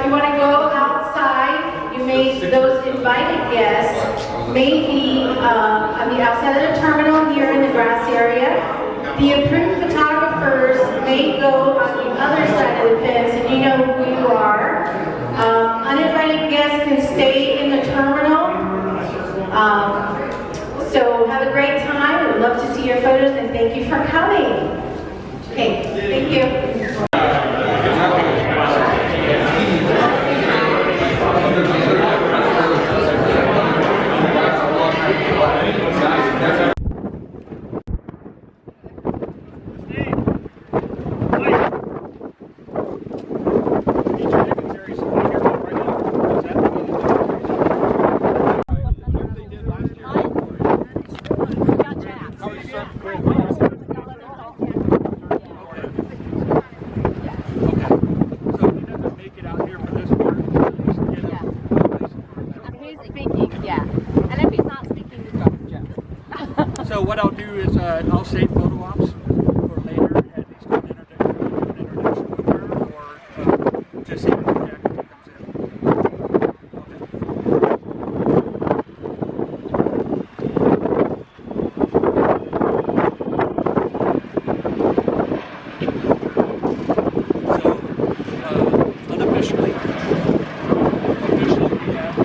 if you want to go outside, those invited guests may be on the outside of the terminal here in the grass area. The approved photographers may go on the other side of the fence, and you know who you are. Uninvited guests can stay in the terminal. So have a great time. We'd love to see your photos, and thank you for coming. Okay, thank you. So what I'll do is I'll save photo ops for later, and he's got an introduction with her, or just see when Jack comes in. So unofficially, we have.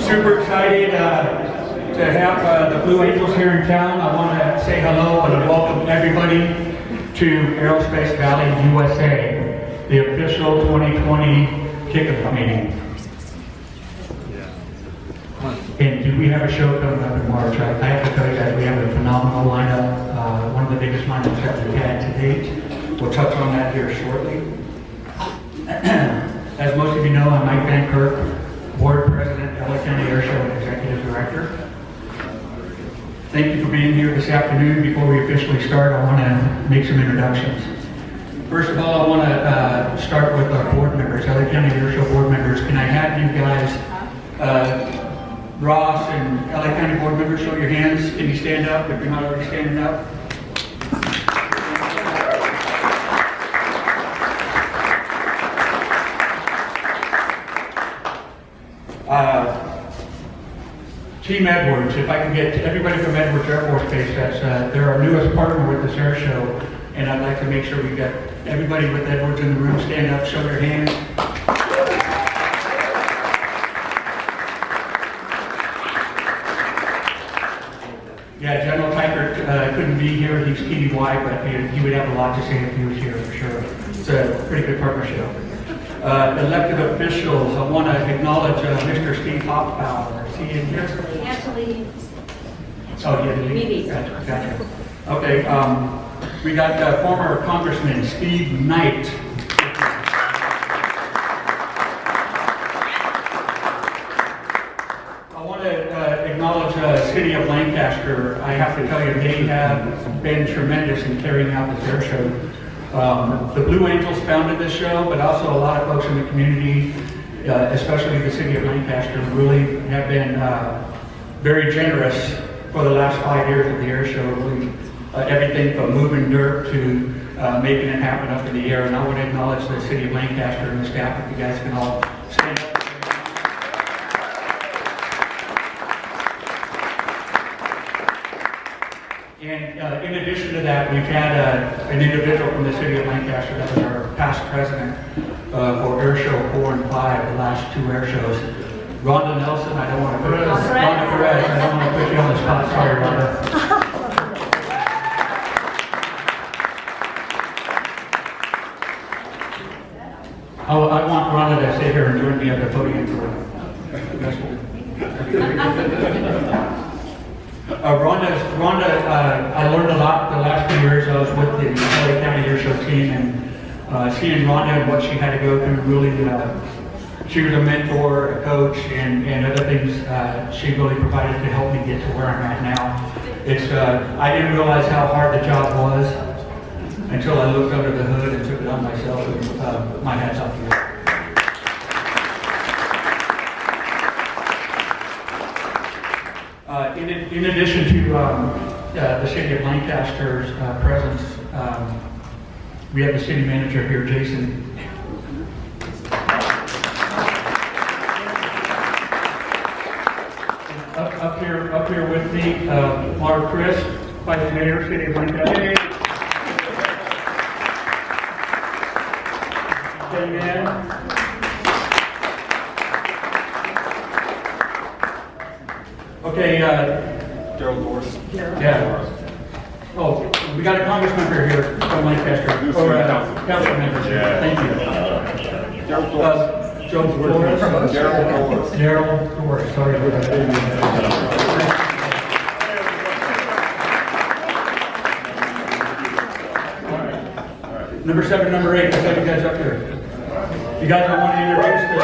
Super excited to have the Blue Angels here in town. I want to say hello and welcome everybody to Aerospace Valley, USA, the official 2020 kickoff meeting. And do we have a show coming up in March? I have to tell you guys, we have a phenomenal lineup, one of the biggest lineups that we've had to date. We'll touch on that here shortly. As most of you know, I'm Mike Van Kirk, Board President, LA County Air Show and Executive Director. Thank you for being here this afternoon. Before we officially start, I want to make some introductions. First of all, I want to start with our board members, LA County Air Show board members. Can I have you guys, Ross and LA County board members, show your hands? Can you stand up if you're not already standing up? Team Edwards, if I can get everybody from Edwards Air Force Base, they're our newest partner with this air show, and I'd like to make sure we got everybody with Edwards in the room. Stand up, show your hands. Yeah, General Tykert couldn't be here. He's TDY, but he would have a lot to say if he was here for sure. It's a pretty good partnership. Elected officials, I want to acknowledge Mr. Steve Hoffbauer. Is he in here? Actually, Oh, yeah, maybe. Gotcha. Okay, we got former Congressman Steve Knight. I want to acknowledge City of Lancaster. I have to tell you, they have been tremendous in carrying out this air show. The Blue Angels founded this show, but also a lot of folks in the community, especially the City of Lancaster, really have been very generous for the last 5 years of the air show. Everything from moving dirt to making it happen up in the air. And I want to acknowledge the City of Lancaster and the staff, if you guys can all stand up. And in addition to that, we've had an individual from the City of Lancaster that was our past president for Air Show 4 and 5, the last 2 air shows. Rhonda Nelson, I don't want to put Rhonda Perez, I don't want to put you on the spot. Sorry, Rhonda. I want Rhonda to sit here and join me at the podium for Rhonda, I learned a lot the last few years. I was with the LA County Air Show team, and seeing Rhonda and what she had to go through, really, she was a mentor, a coach, and other things she really provided to help me get to where I'm at now. I didn't realize how hard the job was until I looked under the hood and took it on myself, and my hat's off to you. In addition to the City of Lancaster's presence, we have the city manager here, Jason. Up here with me, Crist, Vice Mayor, City of Lancaster. Mann. Okay, Dulce. yeah. Oh, we got a Congressman here from Lancaster, or council members here. Thank you. Joe Flores. Daryl Flores. Sorry for that. Number 7, number 8. Let's have you guys up here. You guys don't want to introduce the.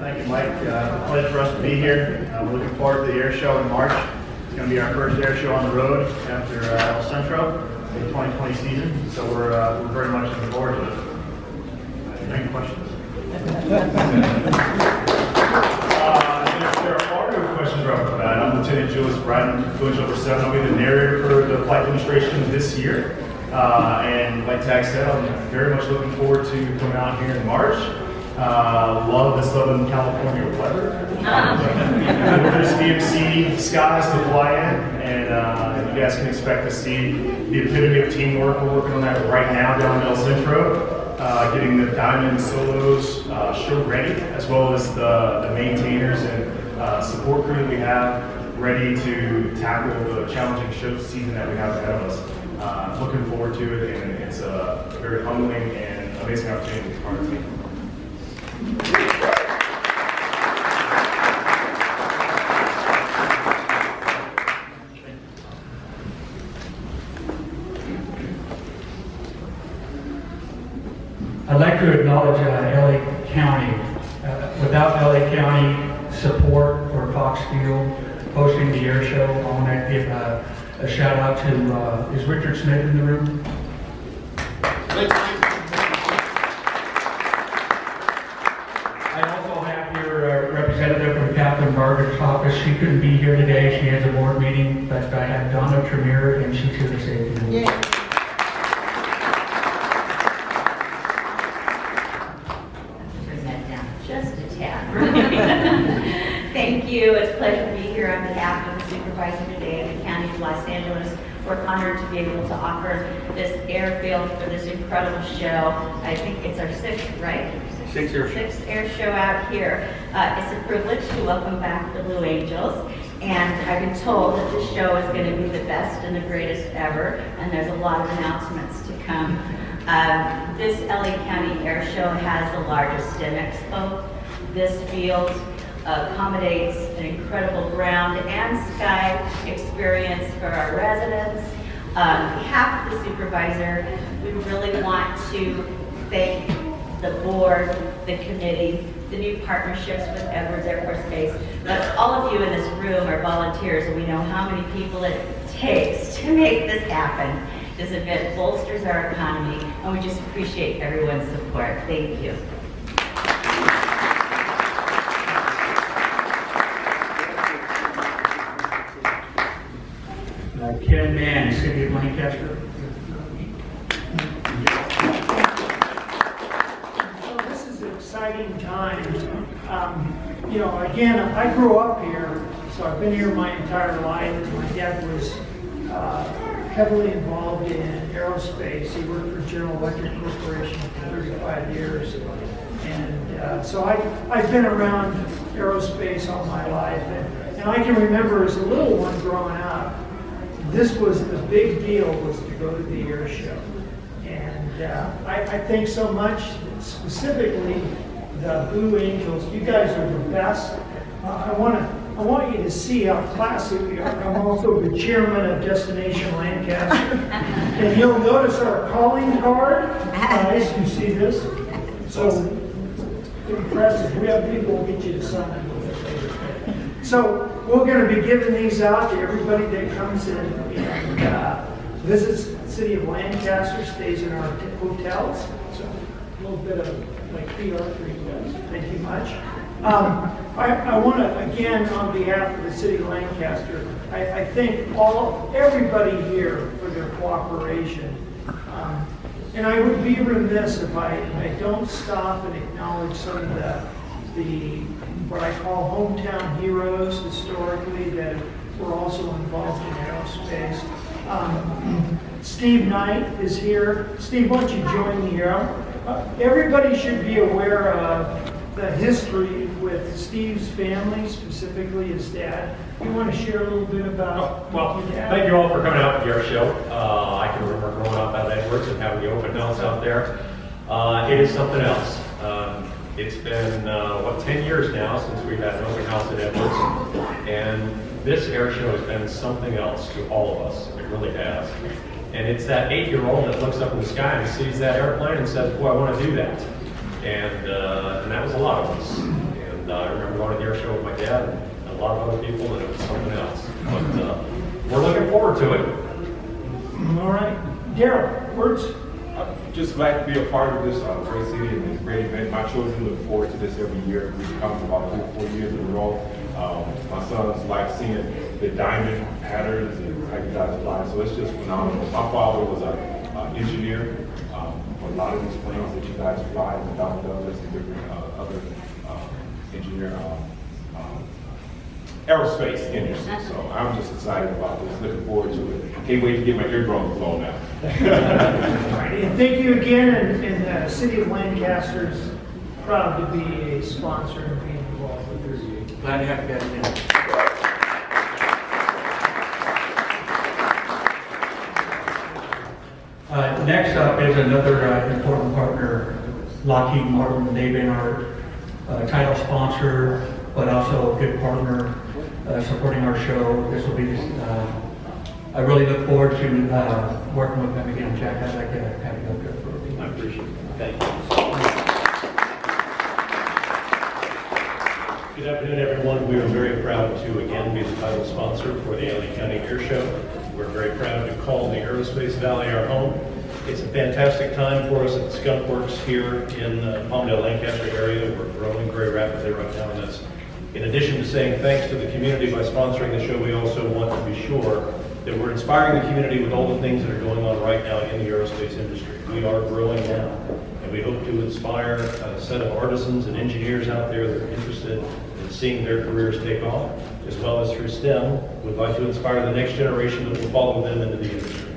Thank you, Mike. Pleasure for us to be here. We're looking forward to the air show in March. It's going to be our first air show on the road after El Centro, the 2020 season. So we're very much looking forward to it. Any questions? There are no questions right off the bat. I'm Lieutenant Joyce Bratton, Village Over 7. I'll be the narrator for the flight demonstration this year. And like Tag said, I'm very much looking forward to coming out here in March love the Southern California weather. There's DMC skies to fly in, and you guys can expect to see the epitome of teamwork. We're working on that right now down in El Centro, getting the diamond solos show ready, as well as the maintainers and support crew that we have ready to tackle the challenging show season that we have ahead of us. Looking forward to it, and it's a very humbling and amazing opportunity to be part of the team. I'd like to acknowledge LA County. Without LA County support for Fox Field hosting the air show, I want to give a shout out to, is Richard Smith in the room? I also have here a representative from Kathryn Barger's office. She couldn't be here today. She has a board meeting, but I have Donna Treemer, and she's here to say a few words. Yeah. Just a tad. Thank you. It's a pleasure to be here on behalf of the supervisor today in the County of Los Angeles. We're honored to be able to offer this airfield for this incredible show. I think it's our sixth, right? Sixth air show out here. It's a privilege to welcome back the Blue Angels. And I've been told that this show is going to be the best and the greatest ever. And there's a lot of announcements to come. This LA County Air Show has the largest STEM expo. This field accommodates an incredible ground and sky experience for our residents. On behalf of the supervisor, we really want to thank the board, the committee, the new partnerships with Edwards Air Force Base. But all of you in this room are volunteers, and we know how many people it takes to make this happen. This event bolsters our economy, and we just appreciate everyone's support. Thank you. Ken Mann, City of Lancaster. Well, this is an exciting time. You know, again, I grew up here, so I've been here my entire life. My dad was heavily involved in aerospace. He worked for General Electric Corporation for 35 years. And so I've been around aerospace all my life. And I can remember as a little one growing up, this was the big deal, was to go to the air show. And I think so much, specifically the Blue Angels. You guys are the best. I want you to see how classy we are. I'm also the chairman of Destination Lancaster. And you'll notice our calling card. As you see this. So impressive. We have people who get you to sign it. So we're going to be giving these out to everybody that comes in and visits the city of Lancaster, stays in our hotels. So a little bit of like PR for you guys. Thank you much. I want to, again, on behalf of the city of Lancaster, I thank everybody here for their cooperation. And I would be remiss if I don't stop and acknowledge some of the what I call hometown heroes historically that were also involved in aerospace. Steve Knight is here. Steve, why don't you join me here? Everybody should be aware of the history with Steve's family, specifically his dad. You want to share a little bit about Well, your dad? thank you all for coming out to the air show. I can remember growing up at Edwards and having the open house out there. It is something else. It's been, 10 years now since we've had an open house at Edwards. And this air show has been something else to all of us. It really has. And it's that 8-year-old that looks up in the sky and sees that airplane and says, boy, I want to do that. And that was a lot of us. And I remember going to the air show with my dad and a lot of other people, and it was something else. But we're looking forward to it. All right. Daryl, words? I'm just glad to be a part of this great city and this great event. My children look forward to this every year. We've come for about 3 or 4 years in a row. My sons like seeing the diamond patterns and how you guys fly. So it's just phenomenal. My father was an engineer for a lot of these planes that you guys fly, and Donna Douglas, and different other engineer, aerospace industry. So I'm just excited about this, looking forward to it. Can't wait to get my eardrums blown out. And thank you again, and the city of Lancaster is proud to be a sponsor and be involved with this. Glad to have you guys in. Next up is another important partner, Lockheed Marvin. They've been our title sponsor, but also a good partner supporting our show. This will be, I really look forward to working with them again. Jack, I'd like to have you up there for a few. I appreciate it. Thank you. Good afternoon, everyone. We are very proud to again be the title sponsor for the LA County Air Show. We're very proud to call the Aerospace Valley our home. It's a fantastic time for us at Skunk Works here in the Palmdale, Lancaster area. We're growing very rapidly right now, and that's in addition to saying thanks to the community by sponsoring the show. We also want to be sure that we're inspiring the community with all the things that are going on right now in the aerospace industry. We are growing now, and we hope to inspire a set of artisans and engineers out there that are interested in seeing their careers take off, as well as through STEM. We'd like to inspire the next generation that will follow them into the industry.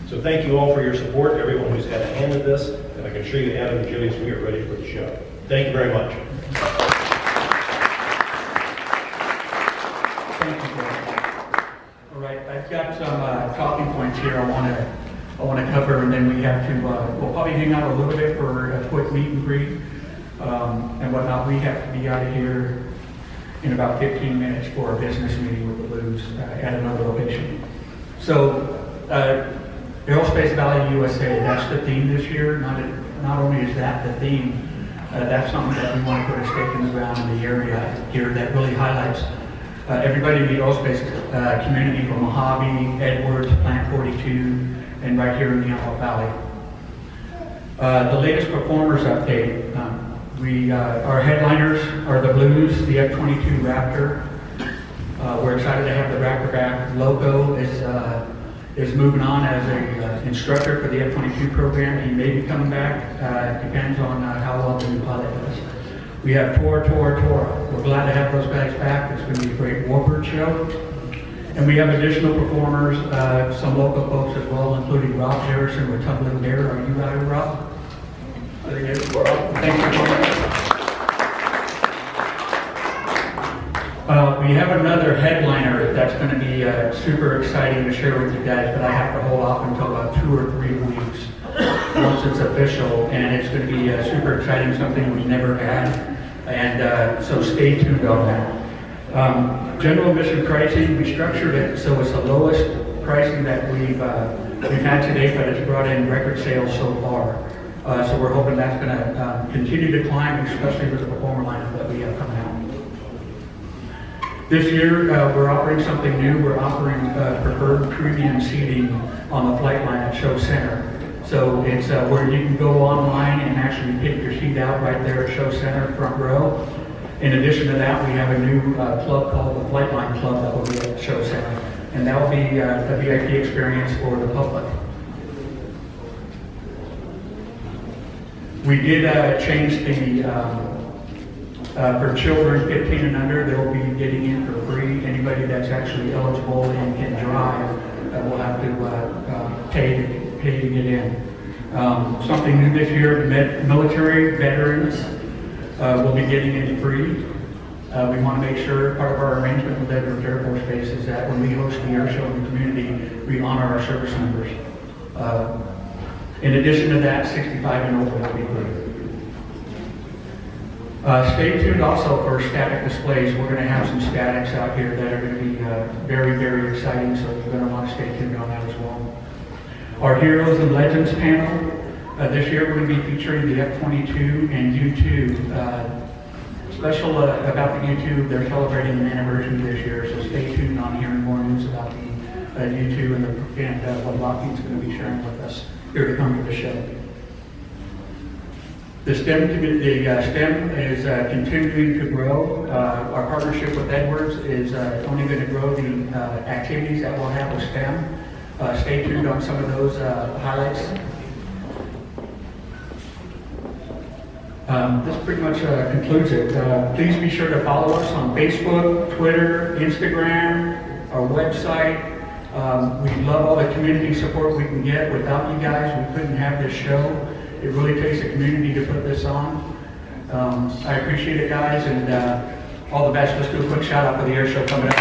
So thank you all for your support, everyone who's had a hand in this, and I can assure you, Adam and Joyce, we are ready for the show. Thank you very much. Thank you, Greg. All right, I've got some talking points here I want to cover, and then we have to, we'll probably hang out a little bit for a quick meet and greet and whatnot. We have to be out of here in about 15 minutes for a business meeting with the Blues at another location. So, Aerospace Valley USA, that's the theme this year. Not only is that the theme, that's something that we want to put a stake in the ground in the area here that really highlights everybody in the aerospace community from Mojave, Edwards, Plant 42, and right here in the Agua Valley. The latest performers update, our headliners are the Blues, the F-22 Raptor. We're excited to have the Raptor back. Loco is moving on as an instructor for the F-22 program. He may be coming back. Depends on how well the new pilot does. We have Tora. We're glad to have those guys back. It's going to be a great Warbird show. And we have additional performers, some local folks as well, including Rob Harrison with Tumbling Bear. Are you out, Rob? There he is. Thanks for coming. We have another headliner that's going to be super exciting to share with you guys, but I have to hold off until about 2 or 3 weeks once it's official, and it's going to be super exciting, something we've never had, and so stay tuned on that. General admission pricing, we structured it so it's the lowest pricing that we've had today, but it's brought in record sales so far. So we're hoping that's going to continue to climb, especially with the performer lineup that we have coming out. This year, we're offering something new. We're offering preferred premium seating on the flight line at Show Center. So it's where you can go online and actually pick your seat out right there at Show Center, front row. In addition to that, we have a new club called the Flight Line Club that will be at Show Center. And that will be a VIP experience for the public. We did change the for children 15 and under, they'll be getting in for free. Anybody that's actually eligible and can drive will have to pay to get in. Something new this year, military veterans will be getting in free. We want to make sure part of our arrangement with Edwards Air Force Base is that when we host the air show in the community, we honor our service members. In addition to that, 65 and over will be free. Stay tuned also for static displays. We're going to have some statics out here that are going to be very, very exciting, so you're going to want to stay tuned on that as well. Our Heroes and Legends panel, this year we're going to be featuring the F-22 and U-2. Special about the U-2, they're celebrating an anniversary this year, so stay tuned on hearing more news about the U-2 and what Lockheed's going to be sharing with us here to come to the show. The STEM is continuing to grow. Our partnership with Edwards is only going to grow the activities that we'll have with STEM. Stay tuned on some of those highlights. This pretty much concludes it. Please be sure to follow us on Facebook, Twitter, Instagram, our website. We love all the community support we can get. Without you guys, we couldn't have this show. It really takes a community to put this on. I appreciate it, guys, and all the best. Let's do a quick shout out for the air show coming up.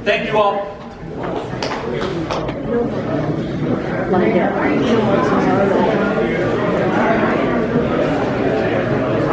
Thank you all.